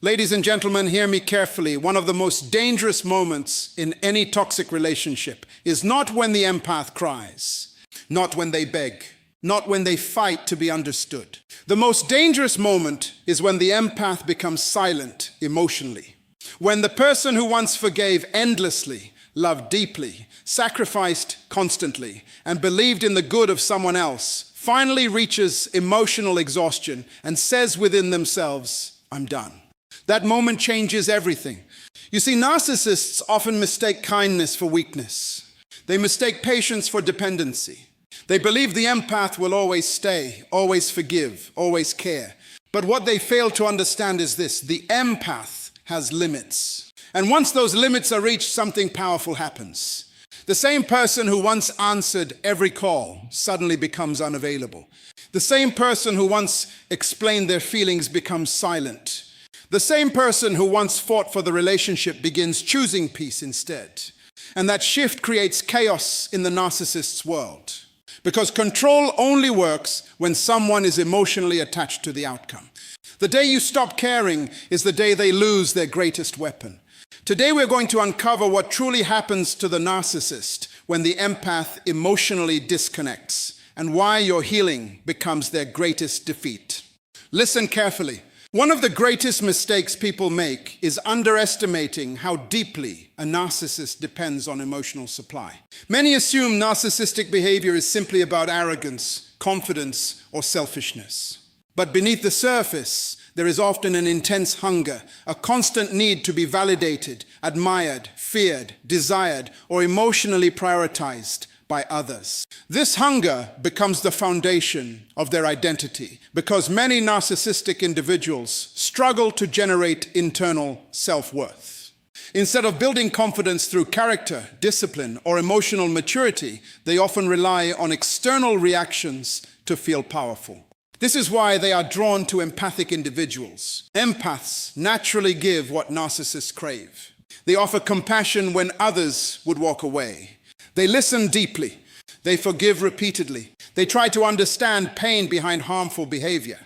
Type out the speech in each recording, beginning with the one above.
Ladies and gentlemen, hear me carefully. One of the most dangerous moments in any toxic relationship is not when the empath cries, not when they beg, not when they fight to be understood. The most dangerous moment is when the empath becomes silent emotionally. When the person who once forgave endlessly, loved deeply, sacrificed constantly, and believed in the good of someone else finally reaches emotional exhaustion and says within themselves, "I'm done." That moment changes everything. You see, narcissists often mistake kindness for weakness. They mistake patience for dependency. They believe the empath will always stay, always forgive, always care. But what they fail to understand is this: the empath has limits. And once those limits are reached, something powerful happens. The same person who once answered every call suddenly becomes unavailable. The same person who once explained their feelings becomes silent. The same person who once fought for the relationship begins choosing peace instead. And that shift creates chaos in the narcissist's world. Because control only works when someone is emotionally attached to the outcome. The day you stop caring is the day they lose their greatest weapon. Today we're going to uncover what truly happens to the narcissist when the empath emotionally disconnects, and why your healing becomes their greatest defeat. Listen carefully. One of the greatest mistakes people make is underestimating how deeply a narcissist depends on emotional supply. Many assume narcissistic behavior is simply about arrogance, confidence, or selfishness. But beneath the surface, there is often an intense hunger, a constant need to be validated, admired, feared, desired, or emotionally prioritized by others. This hunger becomes the foundation of their identity, because many narcissistic individuals struggle to generate internal self-worth. Instead of building confidence through character, discipline, or emotional maturity, they often rely on external reactions to feel powerful. This is why they are drawn to empathic individuals. Empaths naturally give what narcissists crave. They offer compassion when others would walk away. They listen deeply. They forgive repeatedly. They try to understand pain behind harmful behavior.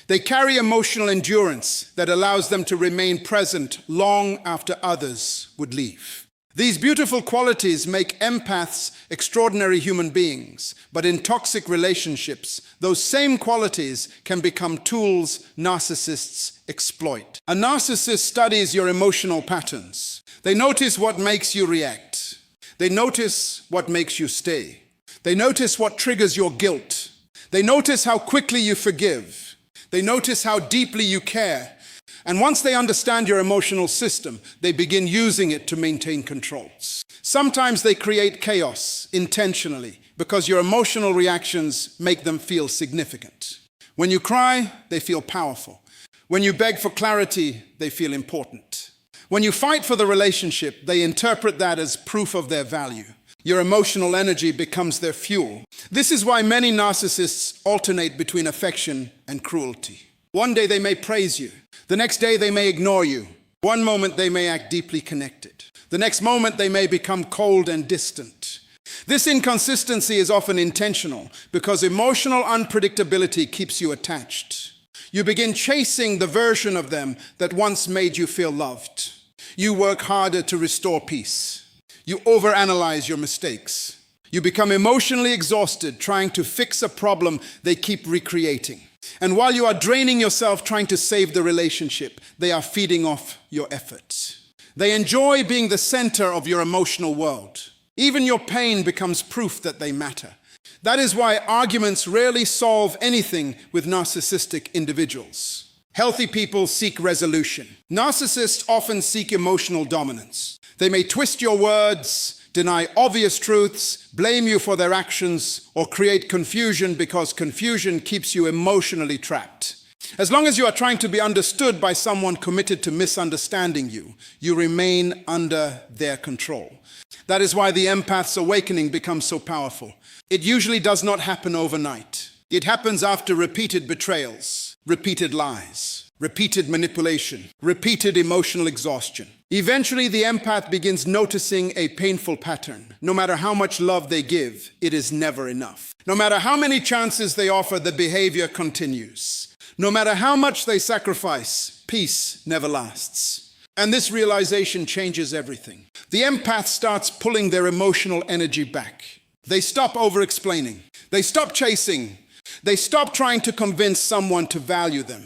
They carry emotional endurance that allows them to remain present long after others would leave. These beautiful qualities make empaths extraordinary human beings, but in toxic relationships, those same qualities can become tools narcissists exploit. A narcissist studies your emotional patterns. They notice what makes you react. They notice what makes you stay. They notice what triggers your guilt. They notice how quickly you forgive. They notice how deeply you care. And once they understand your emotional system, they begin using it to maintain controls. Sometimes they create chaos intentionally because your emotional reactions make them feel significant. When you cry, they feel powerful. When you beg for clarity, they feel important. When you fight for the relationship, they interpret that as proof of their value. Your emotional energy becomes their fuel. This is why many narcissists alternate between affection and cruelty. One day they may praise you. The next day they may ignore you. One moment they may act deeply connected. The next moment they may become cold and distant. This inconsistency is often intentional because emotional unpredictability keeps you attached. You begin chasing the version of them that once made you feel loved. You work harder to restore peace. You overanalyze your mistakes. You become emotionally exhausted trying to fix a problem they keep recreating. And while you are draining yourself trying to save the relationship, they are feeding off your efforts. They enjoy being the center of your emotional world. Even your pain becomes proof that they matter. That is why arguments rarely solve anything with narcissistic individuals. Healthy people seek resolution. Narcissists often seek emotional dominance. They may twist your words, deny obvious truths, blame you for their actions, or create confusion because confusion keeps you emotionally trapped. As long as you are trying to be understood by someone committed to misunderstanding you, you remain under their control. That is why the empath's awakening becomes so powerful. It usually does not happen overnight. It happens after repeated betrayals, repeated lies, repeated manipulation, repeated emotional exhaustion. Eventually, the empath begins noticing a painful pattern. No matter how much love they give, it is never enough. No matter how many chances they offer, the behavior continues. No matter how much they sacrifice, peace never lasts. And this realization changes everything. The empath starts pulling their emotional energy back. They stop over-explaining. They stop chasing. They stop trying to convince someone to value them.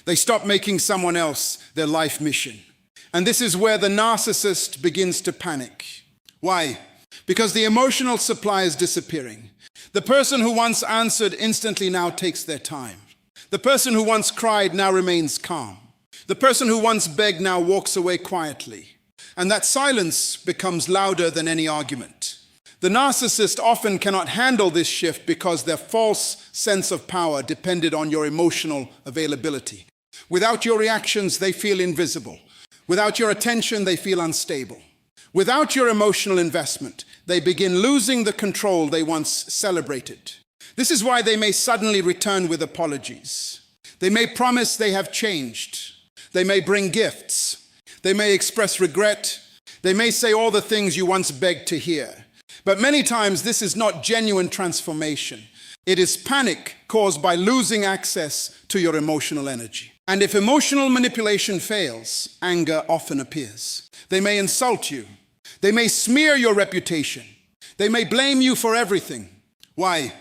They stop making someone else their life mission. And this is where the narcissist begins to panic. Why? Because the emotional supply is disappearing. The person who once answered instantly now takes their time. The person who once cried now remains calm. The person who once begged now walks away quietly. And that silence becomes louder than any argument. The narcissist often cannot handle this shift because their false sense of power depended on your emotional availability. Without your reactions, they feel invisible. Without your attention, they feel unstable. Without your emotional investment, they begin losing the control they once celebrated. This is why they may suddenly return with apologies. They may promise they have changed. They may bring gifts. They may express regret. They may say all the things you once begged to hear. But many times this is not genuine transformation. It is panic caused by losing access to your emotional energy. And if emotional manipulation fails, anger often appears. They may insult you. They may smear your reputation. They may blame you for everything. Why?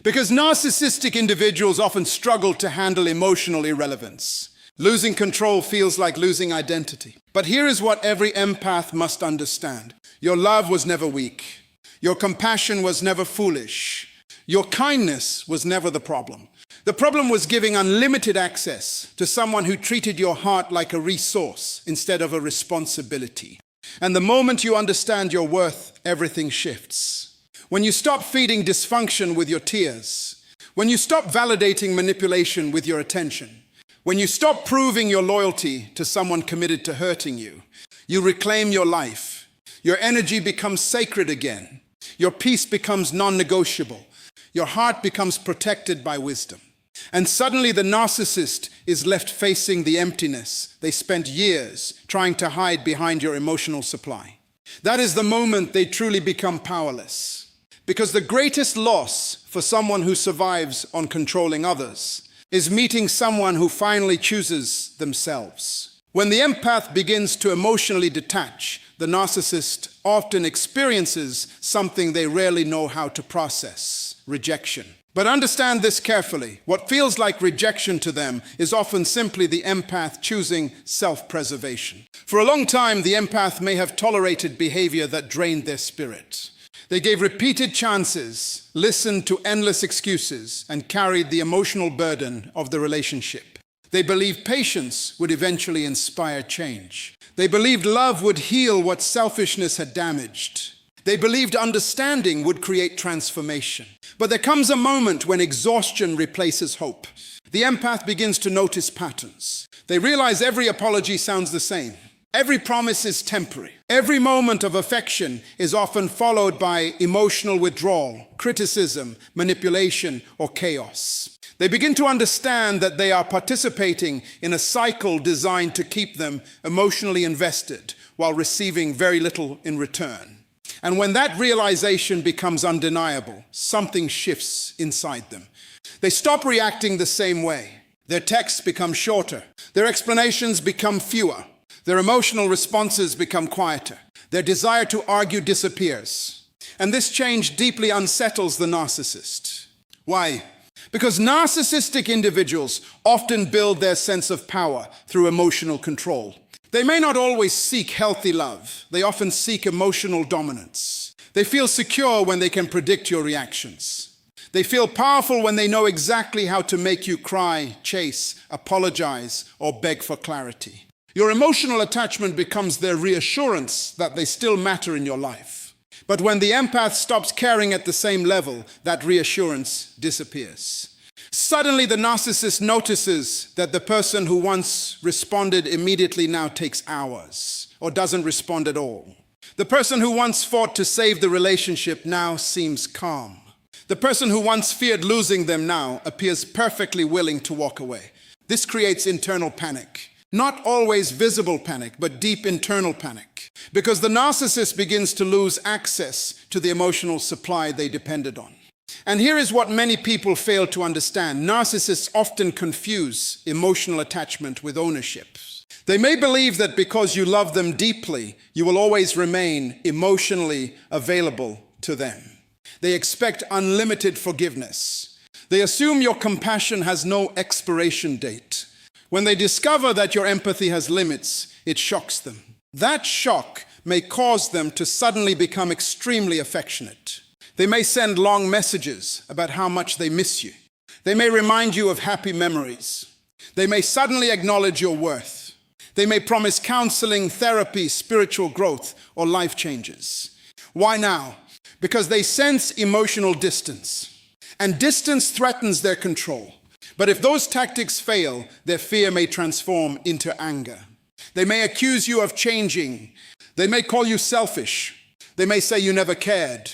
Because narcissistic individuals often struggle to handle emotional irrelevance. Losing control feels like losing identity. But here is what every empath must understand. Your love was never weak. Your compassion was never foolish. Your kindness was never the problem. The problem was giving unlimited access to someone who treated your heart like a resource instead of a responsibility. And the moment you understand your worth, everything shifts. When you stop feeding dysfunction with your tears, when you stop validating manipulation with your attention, when you stop proving your loyalty to someone committed to hurting you, you reclaim your life. Your energy becomes sacred again. Your peace becomes non-negotiable. Your heart becomes protected by wisdom. And suddenly the narcissist is left facing the emptiness they spent years trying to hide behind your emotional supply. That is the moment they truly become powerless. Because the greatest loss for someone who survives on controlling others is meeting someone who finally chooses themselves. When the empath begins to emotionally detach, the narcissist often experiences something they rarely know how to process: rejection. But understand this carefully. What feels like rejection to them is often simply the empath choosing self-preservation. For a long time, the empath may have tolerated behavior that drained their spirit. They gave repeated chances, listened to endless excuses, and carried the emotional burden of the relationship. They believed patience would eventually inspire change. They believed love would heal what selfishness had damaged. They believed understanding would create transformation. But there comes a moment when exhaustion replaces hope. The empath begins to notice patterns. They realize every apology sounds the same. Every promise is temporary. Every moment of affection is often followed by emotional withdrawal, criticism, manipulation, or chaos. They begin to understand that they are participating in a cycle designed to keep them emotionally invested while receiving very little in return. And when that realization becomes undeniable, something shifts inside them. They stop reacting the same way. Their texts become shorter. Their explanations become fewer. Their emotional responses become quieter. Their desire to argue disappears. And this change deeply unsettles the narcissist. Why? Because narcissistic individuals often build their sense of power through emotional control. They may not always seek healthy love. They often seek emotional dominance. They feel secure when they can predict your reactions. They feel powerful when they know exactly how to make you cry, chase, apologize, or beg for clarity. Your emotional attachment becomes their reassurance that they still matter in your life. But when the empath stops caring at the same level, that reassurance disappears. Suddenly, the narcissist notices that the person who once responded immediately now takes hours or doesn't respond at all. The person who once fought to save the relationship now seems calm. The person who once feared losing them now appears perfectly willing to walk away. This creates internal panic. Not always visible panic, but deep internal panic. Because the narcissist begins to lose access to the emotional supply they depended on. And here is what many people fail to understand. Narcissists often confuse emotional attachment with ownership. They may believe that because you love them deeply, you will always remain emotionally available to them. They expect unlimited forgiveness. They assume your compassion has no expiration date. When they discover that your empathy has limits, it shocks them. That shock may cause them to suddenly become extremely affectionate. They may send long messages about how much they miss you. They may remind you of happy memories. They may suddenly acknowledge your worth. They may promise counseling, therapy, spiritual growth, or life changes. Why now? Because they sense emotional distance, and distance threatens their control. But if those tactics fail, their fear may transform into anger. They may accuse you of changing. They may call you selfish. They may say you never cared.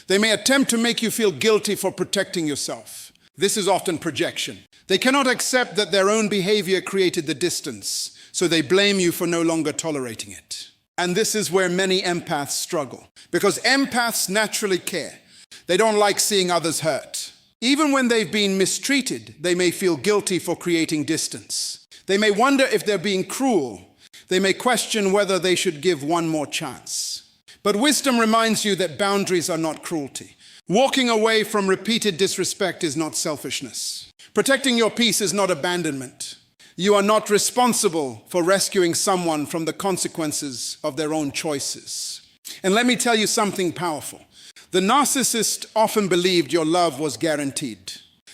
They may attempt to make you feel guilty for protecting yourself. This is often projection. They cannot accept that their own behavior created the distance, so they blame you for no longer tolerating it. And this is where many empaths struggle, because empaths naturally care. They don't like seeing others hurt. Even when they've been mistreated, they may feel guilty for creating distance. They may wonder if they're being cruel. They may question whether they should give one more chance. But wisdom reminds you that boundaries are not cruelty. Walking away from repeated disrespect is not selfishness. Protecting your peace is not abandonment. You are not responsible for rescuing someone from the consequences of their own choices. And let me tell you something powerful. The narcissist often believed your love was guaranteed.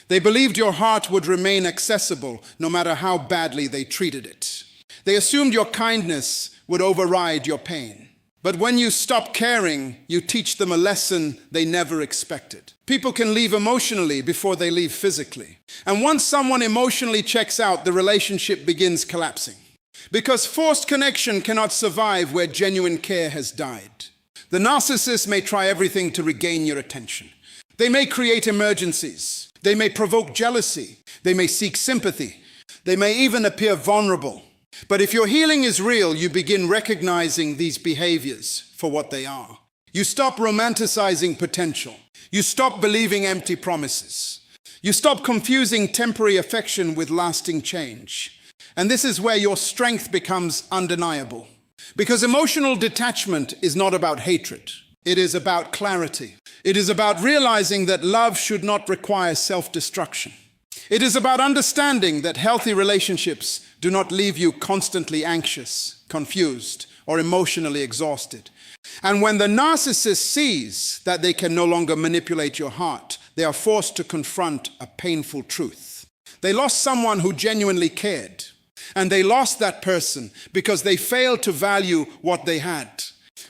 They believed your heart would remain accessible no matter how badly they treated it. They assumed your kindness would override your pain. But when you stop caring, you teach them a lesson they never expected. People can leave emotionally before they leave physically. And once someone emotionally checks out, the relationship begins collapsing. Because forced connection cannot survive where genuine care has died. The narcissist may try everything to regain your attention. They may create emergencies. They may provoke jealousy. They may seek sympathy. They may even appear vulnerable. But if your healing is real, you begin recognizing these behaviors for what they are. You stop romanticizing potential. You stop believing empty promises. You stop confusing temporary affection with lasting change. And this is where your strength becomes undeniable. Because emotional detachment is not about hatred. It is about clarity. It is about realizing that love should not require self-destruction. It is about understanding that healthy relationships do not leave you constantly anxious, confused, or emotionally exhausted. And when the narcissist sees that they can no longer manipulate your heart, they are forced to confront a painful truth. They lost someone who genuinely cared. And they lost that person because they failed to value what they had.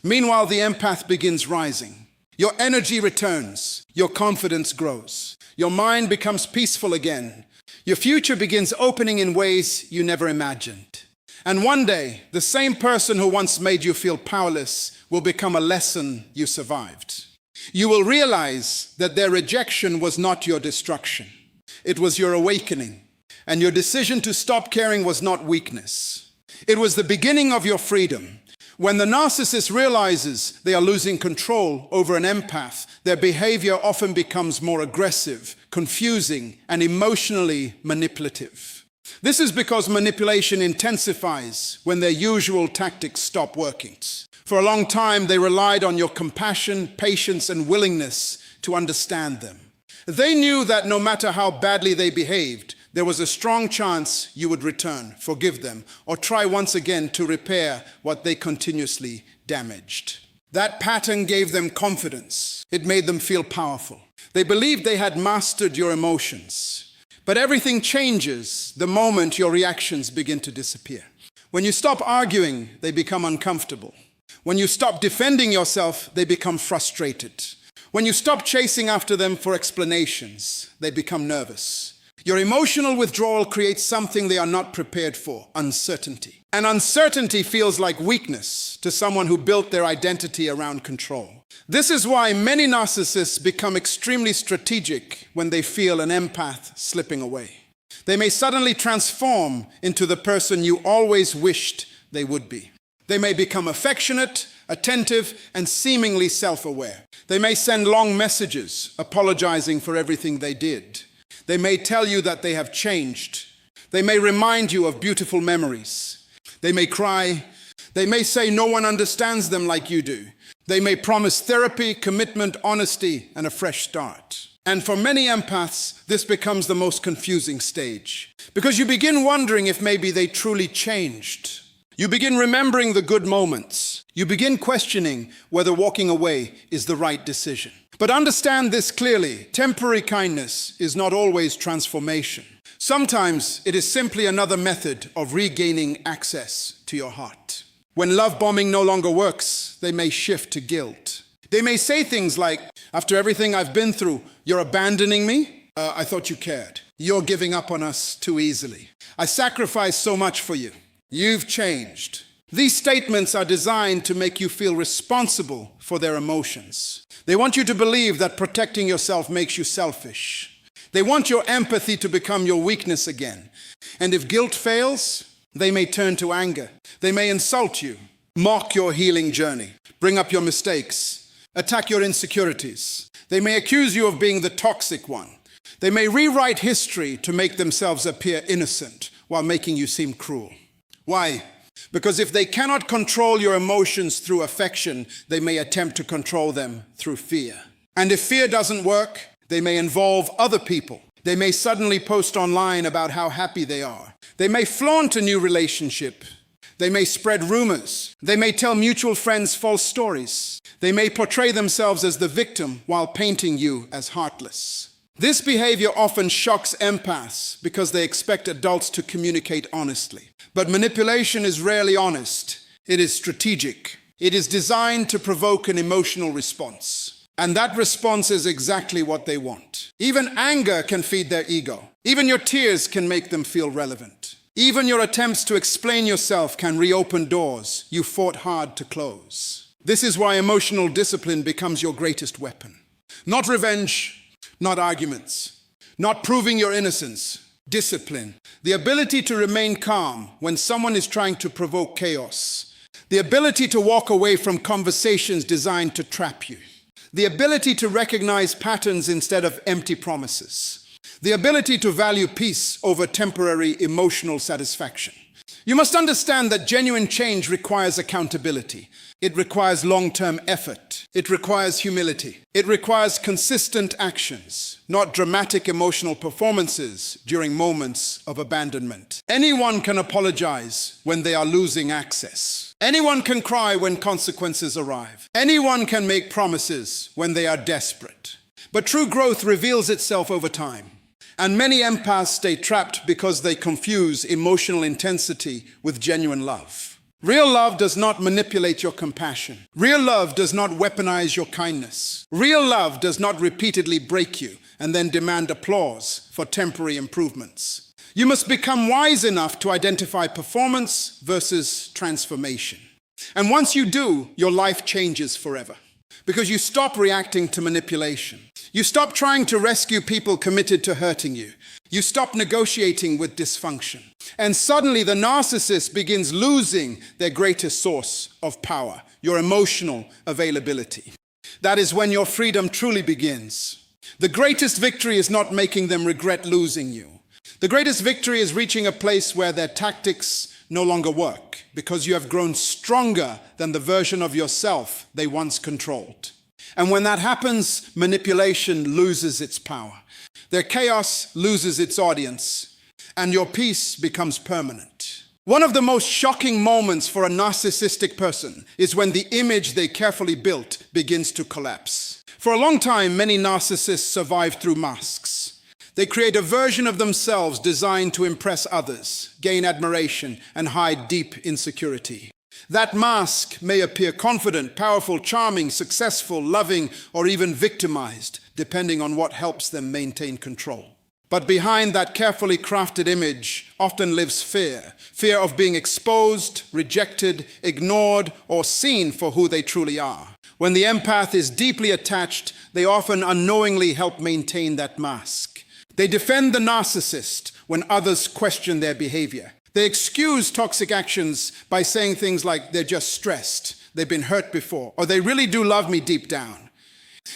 Meanwhile, the empath begins rising. Your energy returns. Your confidence grows. Your mind becomes peaceful again. Your future begins opening in ways you never imagined. And one day, the same person who once made you feel powerless will become a lesson you survived. You will realize that their rejection was not your destruction. It was your awakening. And your decision to stop caring was not weakness. It was the beginning of your freedom. When the narcissist realizes they are losing control over an empath, their behavior often becomes more aggressive, confusing, and emotionally manipulative. This is because manipulation intensifies when their usual tactics stop working. For a long time, they relied on your compassion, patience, and willingness to understand them. They knew that no matter how badly they behaved, there was a strong chance you would return, forgive them, or try once again to repair what they continuously damaged. That pattern gave them confidence. It made them feel powerful. They believed they had mastered your emotions. But everything changes the moment your reactions begin to disappear. When you stop arguing, they become uncomfortable. When you stop defending yourself, they become frustrated. When you stop chasing after them for explanations, they become nervous. Your emotional withdrawal creates something they are not prepared for, uncertainty. And uncertainty feels like weakness to someone who built their identity around control. This is why many narcissists become extremely strategic when they feel an empath slipping away. They may suddenly transform into the person you always wished they would be. They may become affectionate, attentive, and seemingly self-aware. They may send long messages apologizing for everything they did. They may tell you that they have changed. They may remind you of beautiful memories. They may cry. They may say no one understands them like you do. They may promise therapy, commitment, honesty, and a fresh start. And for many empaths, this becomes the most confusing stage, because you begin wondering if maybe they truly changed. You begin remembering the good moments. You begin questioning whether walking away is the right decision. But understand this clearly: temporary kindness is not always transformation. Sometimes it is simply another method of regaining access to your heart. When love bombing no longer works, they may shift to guilt. They may say things like, after everything I've been through, you're abandoning me? I thought you cared. You're giving up on us too easily. I sacrificed so much for you. You've changed. These statements are designed to make you feel responsible for their emotions. They want you to believe that protecting yourself makes you selfish. They want your empathy to become your weakness again. And if guilt fails, they may turn to anger. They may insult you, mock your healing journey, bring up your mistakes, attack your insecurities. They may accuse you of being the toxic one. They may rewrite history to make themselves appear innocent while making you seem cruel. Why? Because if they cannot control your emotions through affection, they may attempt to control them through fear. And if fear doesn't work, they may involve other people. They may suddenly post online about how happy they are. They may flaunt a new relationship. They may spread rumors. They may tell mutual friends false stories. They may portray themselves as the victim while painting you as heartless. This behavior often shocks empaths because they expect adults to communicate honestly. But manipulation is rarely honest. It is strategic. It is designed to provoke an emotional response. And that response is exactly what they want. Even anger can feed their ego. Even your tears can make them feel relevant. Even your attempts to explain yourself can reopen doors you fought hard to close. This is why emotional discipline becomes your greatest weapon. Not revenge, not arguments, not proving your innocence. Discipline. The ability to remain calm when someone is trying to provoke chaos. The ability to walk away from conversations designed to trap you. The ability to recognize patterns instead of empty promises. The ability to value peace over temporary emotional satisfaction. You must understand that genuine change requires accountability. It requires long-term effort. It requires humility. It requires consistent actions, not dramatic emotional performances during moments of abandonment. Anyone can apologize when they are losing access. Anyone can cry when consequences arrive. Anyone can make promises when they are desperate. But true growth reveals itself over time. And many empaths stay trapped because they confuse emotional intensity with genuine love. Real love does not manipulate your compassion. Real love does not weaponize your kindness. Real love does not repeatedly break you and then demand applause for temporary improvements. You must become wise enough to identify performance versus transformation. And once you do, your life changes forever. Because you stop reacting to manipulation. You stop trying to rescue people committed to hurting you. You stop negotiating with dysfunction. And suddenly the narcissist begins losing their greatest source of power, your emotional availability. That is when your freedom truly begins. The greatest victory is not making them regret losing you. The greatest victory is reaching a place where their tactics no longer work, because you have grown stronger than the version of yourself they once controlled. And when that happens, manipulation loses its power. Their chaos loses its audience, and your peace becomes permanent. One of the most shocking moments for a narcissistic person is when the image they carefully built begins to collapse. For a long time, many narcissists survive through masks. They create a version of themselves designed to impress others, gain admiration, and hide deep insecurity. That mask may appear confident, powerful, charming, successful, loving, or even victimized, depending on what helps them maintain control. But behind that carefully crafted image often lives fear. Fear of being exposed, rejected, ignored, or seen for who they truly are. When the empath is deeply attached, they often unknowingly help maintain that mask. They defend the narcissist when others question their behavior. They excuse toxic actions by saying things like they're just stressed, they've been hurt before, or they really do love me deep down.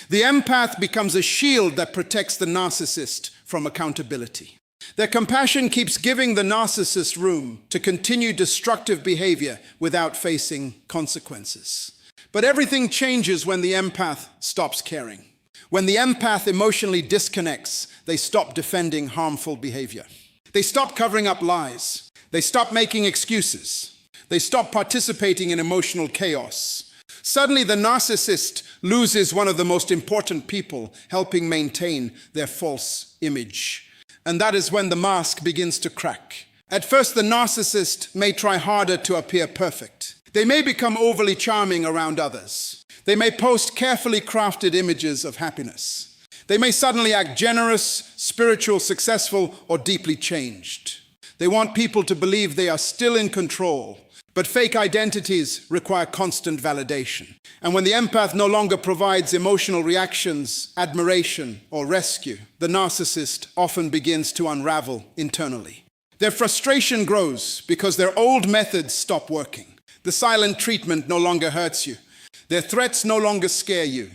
The empath becomes a shield that protects the narcissist from accountability. Their compassion keeps giving the narcissist room to continue destructive behavior without facing consequences. But everything changes when the empath stops caring. When the empath emotionally disconnects, they stop defending harmful behavior. They stop covering up lies. They stop making excuses. They stop participating in emotional chaos. Suddenly, the narcissist loses one of the most important people helping maintain their false image. And that is when the mask begins to crack. At first, the narcissist may try harder to appear perfect. They may become overly charming around others. They may post carefully crafted images of happiness. They may suddenly act generous, spiritual, successful, or deeply changed. They want people to believe they are still in control, but fake identities require constant validation. And when the empath no longer provides emotional reactions, admiration, or rescue, the narcissist often begins to unravel internally. Their frustration grows because their old methods stop working. The silent treatment no longer hurts you. Their threats no longer scare you.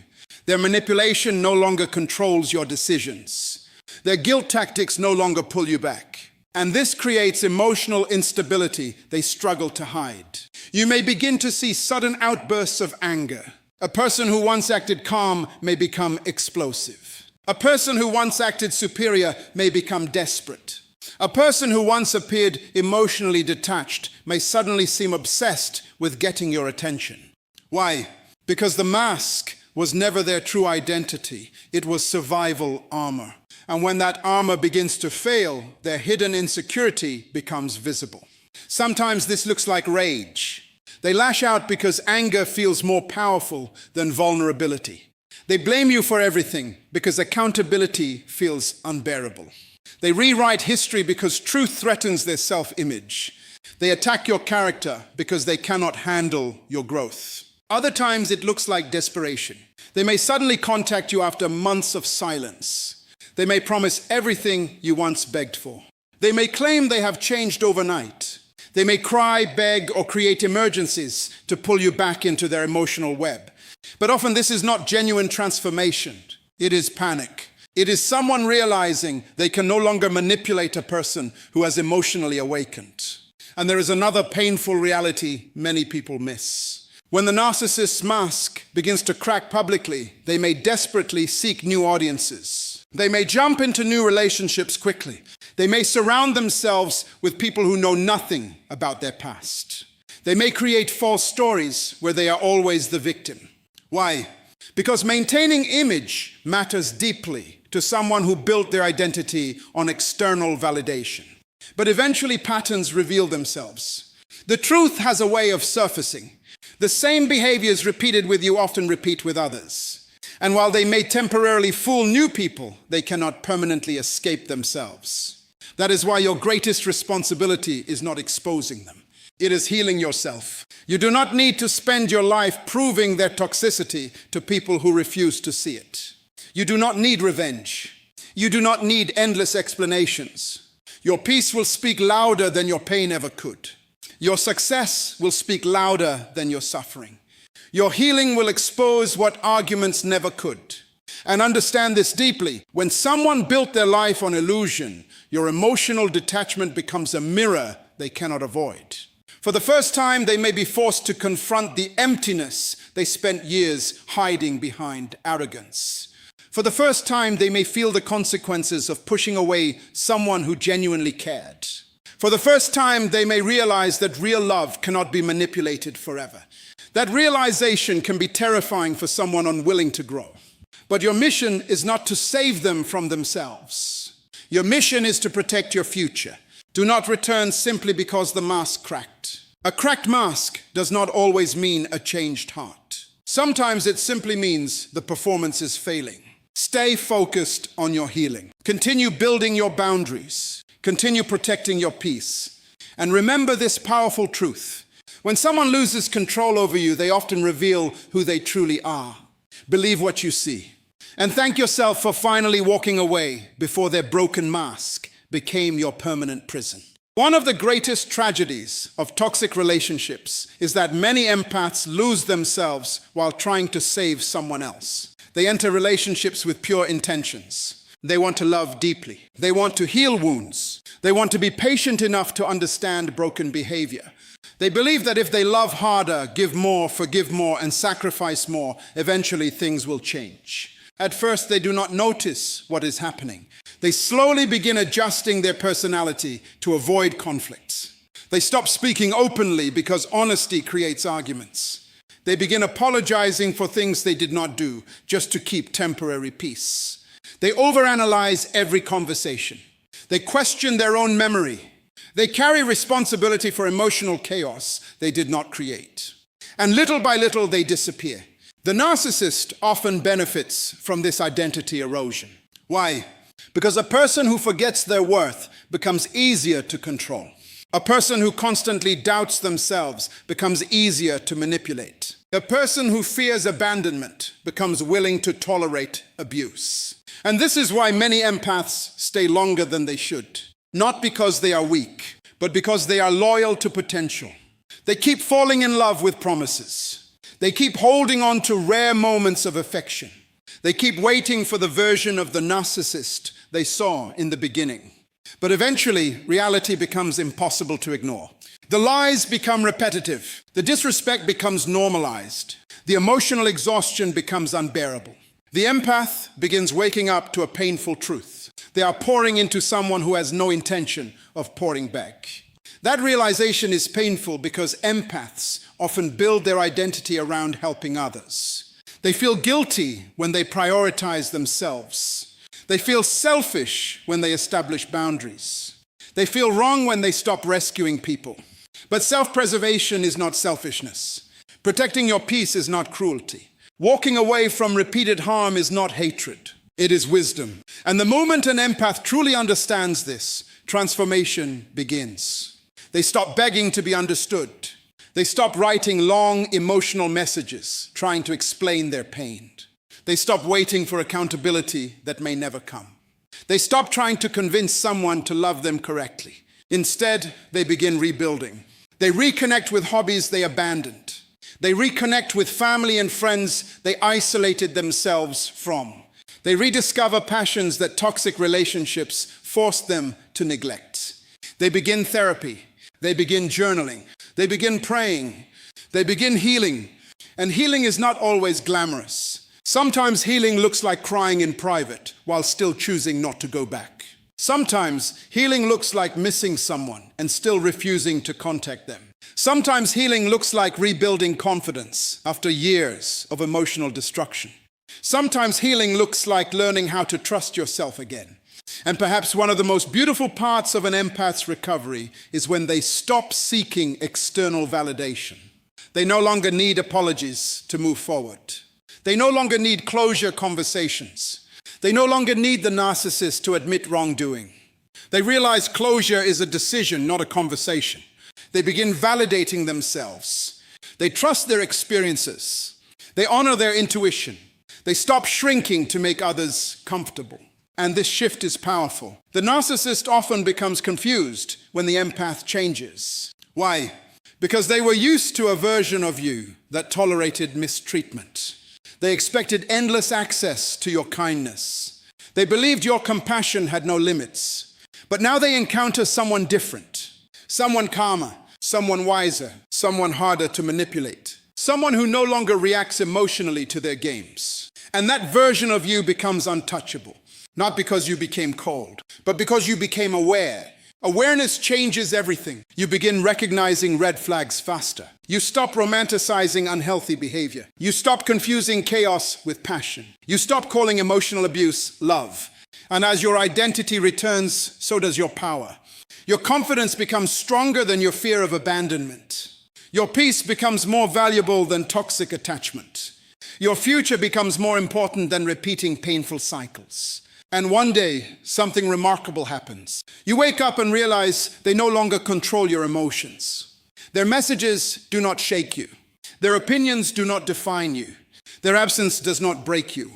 Their manipulation no longer controls your decisions. Their guilt tactics no longer pull you back. And this creates emotional instability they struggle to hide. You may begin to see sudden outbursts of anger. A person who once acted calm may become explosive. A person who once acted superior may become desperate. A person who once appeared emotionally detached may suddenly seem obsessed with getting your attention. Why? Because the mask was never their true identity. It was survival armor. And when that armor begins to fail, their hidden insecurity becomes visible. Sometimes this looks like rage. They lash out because anger feels more powerful than vulnerability. They blame you for everything because accountability feels unbearable. They rewrite history because truth threatens their self-image. They attack your character because they cannot handle your growth. Other times it looks like desperation. They may suddenly contact you after months of silence. They may promise everything you once begged for. They may claim they have changed overnight. They may cry, beg, or create emergencies to pull you back into their emotional web. But often this is not genuine transformation. It is panic. It is someone realizing they can no longer manipulate a person who has emotionally awakened. And there is another painful reality many people miss. When the narcissist's mask begins to crack publicly, they may desperately seek new audiences. They may jump into new relationships quickly. They may surround themselves with people who know nothing about their past. They may create false stories where they are always the victim. Why? Because maintaining image matters deeply to someone who built their identity on external validation. But eventually patterns reveal themselves. The truth has a way of surfacing. The same behaviors repeated with you often repeat with others. And while they may temporarily fool new people, they cannot permanently escape themselves. That is why your greatest responsibility is not exposing them. It is healing yourself. You do not need to spend your life proving their toxicity to people who refuse to see it. You do not need revenge. You do not need endless explanations. Your peace will speak louder than your pain ever could. Your success will speak louder than your suffering. Your healing will expose what arguments never could. And understand this deeply. When someone built their life on illusion, your emotional detachment becomes a mirror they cannot avoid. For the first time, they may be forced to confront the emptiness they spent years hiding behind arrogance. For the first time, they may feel the consequences of pushing away someone who genuinely cared. For the first time, they may realize that real love cannot be manipulated forever. That realization can be terrifying for someone unwilling to grow. But your mission is not to save them from themselves. Your mission is to protect your future. Do not return simply because the mask cracked. A cracked mask does not always mean a changed heart. Sometimes it simply means the performance is failing. Stay focused on your healing. Continue building your boundaries. Continue protecting your peace. And remember this powerful truth. When someone loses control over you, they often reveal who they truly are. Believe what you see. And thank yourself for finally walking away before their broken mask became your permanent prison. One of the greatest tragedies of toxic relationships is that many empaths lose themselves while trying to save someone else. They enter relationships with pure intentions. They want to love deeply. They want to heal wounds. They want to be patient enough to understand broken behavior. They believe that if they love harder, give more, forgive more, and sacrifice more, eventually things will change. At first, they do not notice what is happening. They slowly begin adjusting their personality to avoid conflicts. They stop speaking openly because honesty creates arguments. They begin apologizing for things they did not do just to keep temporary peace. They overanalyze every conversation. They question their own memory. They carry responsibility for emotional chaos they did not create. And little by little, they disappear. The narcissist often benefits from this identity erosion. Why? Because a person who forgets their worth becomes easier to control. A person who constantly doubts themselves becomes easier to manipulate. A person who fears abandonment becomes willing to tolerate abuse. And this is why many empaths stay longer than they should. Not because they are weak, but because they are loyal to potential. They keep falling in love with promises. They keep holding on to rare moments of affection. They keep waiting for the version of the narcissist they saw in the beginning. But eventually, reality becomes impossible to ignore. The lies become repetitive. The disrespect becomes normalized. The emotional exhaustion becomes unbearable. The empath begins waking up to a painful truth. They are pouring into someone who has no intention of pouring back. That realization is painful because empaths often build their identity around helping others. They feel guilty when they prioritize themselves. They feel selfish when they establish boundaries. They feel wrong when they stop rescuing people. But self-preservation is not selfishness. Protecting your peace is not cruelty. Walking away from repeated harm is not hatred. It is wisdom. And the moment an empath truly understands this, transformation begins. They stop begging to be understood. They stop writing long emotional messages, trying to explain their pain. They stop waiting for accountability that may never come. They stop trying to convince someone to love them correctly. Instead, they begin rebuilding. They reconnect with hobbies they abandoned. They reconnect with family and friends they isolated themselves from. They rediscover passions that toxic relationships forced them to neglect. They begin therapy. They begin journaling. They begin praying. They begin healing. And healing is not always glamorous. Sometimes healing looks like crying in private while still choosing not to go back. Sometimes healing looks like missing someone and still refusing to contact them. Sometimes healing looks like rebuilding confidence after years of emotional destruction. Sometimes healing looks like learning how to trust yourself again. And perhaps one of the most beautiful parts of an empath's recovery is when they stop seeking external validation. They no longer need apologies to move forward. They no longer need closure conversations. They no longer need the narcissist to admit wrongdoing. They realize closure is a decision, not a conversation. They begin validating themselves. They trust their experiences. They honor their intuition. They stop shrinking to make others comfortable. And this shift is powerful. The narcissist often becomes confused when the empath changes. Why? Because they were used to a version of you that tolerated mistreatment. They expected endless access to your kindness. They believed your compassion had no limits. But now they encounter someone different, someone calmer, someone wiser, someone harder to manipulate, someone who no longer reacts emotionally to their games. And that version of you becomes untouchable. Not because you became cold, but because you became aware. Awareness changes everything. You begin recognizing red flags faster. You stop romanticizing unhealthy behavior. You stop confusing chaos with passion. You stop calling emotional abuse love. And as your identity returns, so does your power. Your confidence becomes stronger than your fear of abandonment. Your peace becomes more valuable than toxic attachment. Your future becomes more important than repeating painful cycles. And one day, something remarkable happens. You wake up and realize they no longer control your emotions. Their messages do not shake you. Their opinions do not define you. Their absence does not break you.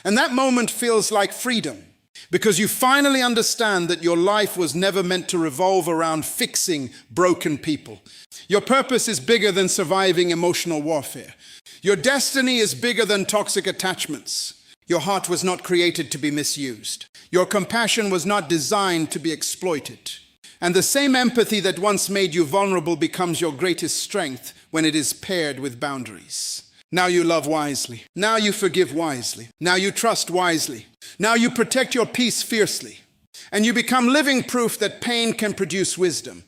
And that moment feels like freedom. Because you finally understand that your life was never meant to revolve around fixing broken people. Your purpose is bigger than surviving emotional warfare. Your destiny is bigger than toxic attachments. Your heart was not created to be misused. Your compassion was not designed to be exploited. And the same empathy that once made you vulnerable becomes your greatest strength when it is paired with boundaries. Now you love wisely. Now you forgive wisely. Now you trust wisely. Now you protect your peace fiercely. And you become living proof that pain can produce wisdom,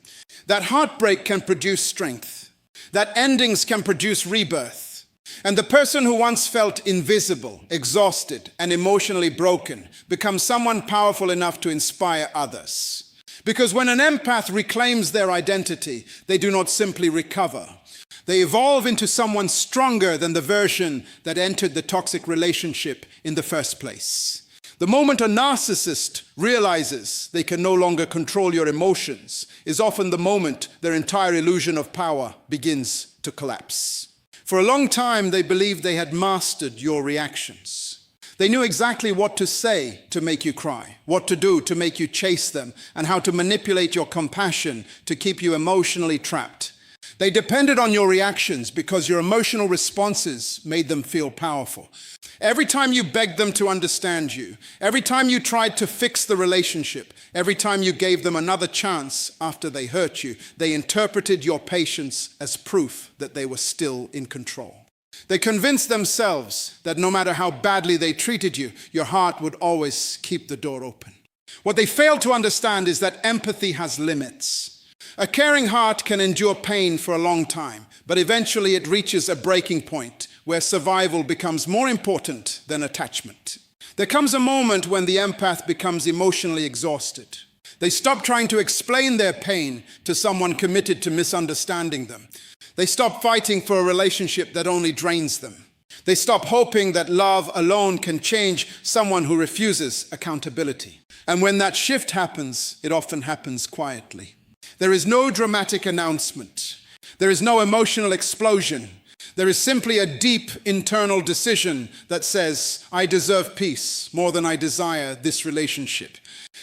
that heartbreak can produce strength, that endings can produce rebirth. And the person who once felt invisible, exhausted, and emotionally broken becomes someone powerful enough to inspire others. Because when an empath reclaims their identity, they do not simply recover. They evolve into someone stronger than the version that entered the toxic relationship in the first place. The moment a narcissist realizes they can no longer control your emotions is often the moment their entire illusion of power begins to collapse. For a long time, they believed they had mastered your reactions. They knew exactly what to say to make you cry, what to do to make you chase them, and how to manipulate your compassion to keep you emotionally trapped. They depended on your reactions because your emotional responses made them feel powerful. Every time you begged them to understand you, every time you tried to fix the relationship, every time you gave them another chance after they hurt you, they interpreted your patience as proof that they were still in control. They convinced themselves that no matter how badly they treated you, your heart would always keep the door open. What they failed to understand is that empathy has limits. A caring heart can endure pain for a long time, but eventually it reaches a breaking point where survival becomes more important than attachment. There comes a moment when the empath becomes emotionally exhausted. They stop trying to explain their pain to someone committed to misunderstanding them. They stop fighting for a relationship that only drains them. They stop hoping that love alone can change someone who refuses accountability. And when that shift happens, it often happens quietly. There is no dramatic announcement. There is no emotional explosion. There is simply a deep internal decision that says, I deserve peace more than I desire this relationship.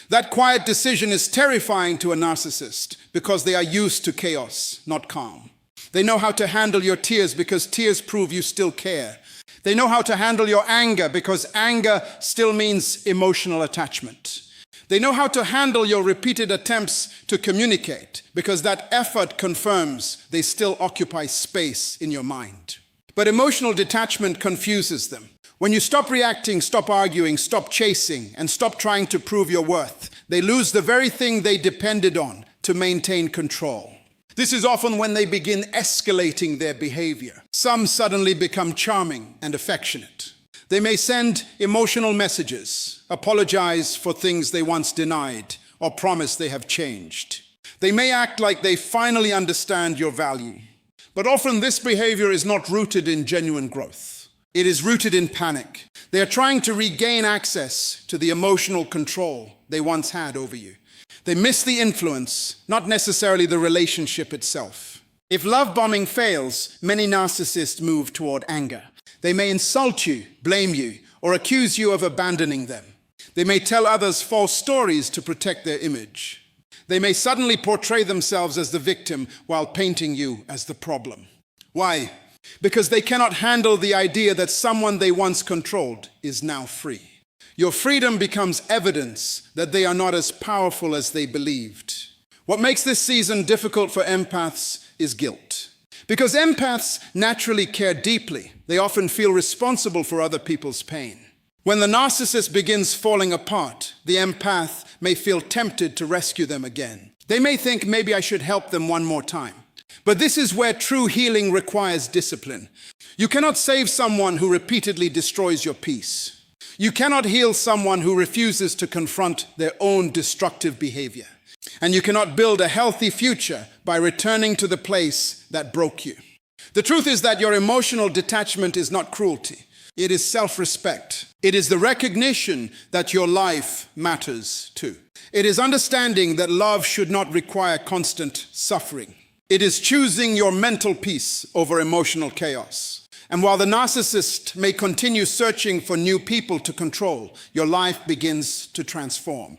That quiet decision is terrifying to a narcissist because they are used to chaos, not calm. They know how to handle your tears because tears prove you still care. They know how to handle your anger because anger still means emotional attachment. They know how to handle your repeated attempts to communicate because that effort confirms they still occupy space in your mind. But emotional detachment confuses them. When you stop reacting, stop arguing, stop chasing, and stop trying to prove your worth, they lose the very thing they depended on to maintain control. This is often when they begin escalating their behavior. Some suddenly become charming and affectionate. They may send emotional messages, apologize for things they once denied, or promise they have changed. They may act like they finally understand your value. But often this behavior is not rooted in genuine growth. It is rooted in panic. They are trying to regain access to the emotional control they once had over you. They miss the influence, not necessarily the relationship itself. If love bombing fails, many narcissists move toward anger. They may insult you, blame you, or accuse you of abandoning them. They may tell others false stories to protect their image. They may suddenly portray themselves as the victim while painting you as the problem. Why? Because they cannot handle the idea that someone they once controlled is now free. Your freedom becomes evidence that they are not as powerful as they believed. What makes this season difficult for empaths is guilt. Because empaths naturally care deeply, they often feel responsible for other people's pain. When the narcissist begins falling apart, the empath may feel tempted to rescue them again. They may think, maybe I should help them one more time. But this is where true healing requires discipline. You cannot save someone who repeatedly destroys your peace. You cannot heal someone who refuses to confront their own destructive behavior. And you cannot build a healthy future by returning to the place that broke you. The truth is that your emotional detachment is not cruelty. It is self-respect. It is the recognition that your life matters too. It is understanding that love should not require constant suffering. It is choosing your mental peace over emotional chaos. And while the narcissist may continue searching for new people to control, your life begins to transform.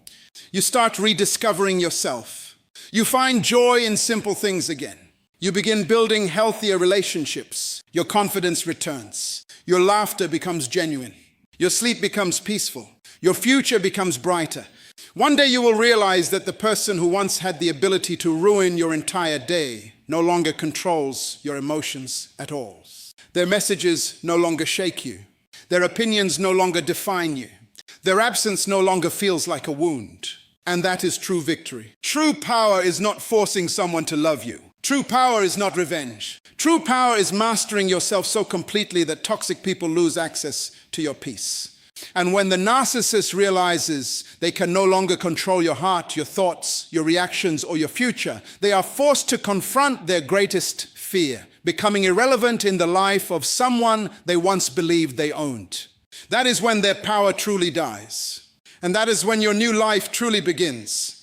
You start rediscovering yourself. You find joy in simple things again. You begin building healthier relationships. Your confidence returns. Your laughter becomes genuine. Your sleep becomes peaceful. Your future becomes brighter. One day you will realize that the person who once had the ability to ruin your entire day no longer controls your emotions at all. Their messages no longer shake you. Their opinions no longer define you. Their absence no longer feels like a wound. And that is true victory. True power is not forcing someone to love you. True power is not revenge. True power is mastering yourself so completely that toxic people lose access to your peace. And when the narcissist realizes they can no longer control your heart, your thoughts, your reactions, or your future, they are forced to confront their greatest fear, becoming irrelevant in the life of someone they once believed they owned. That is when their power truly dies. And that is when your new life truly begins.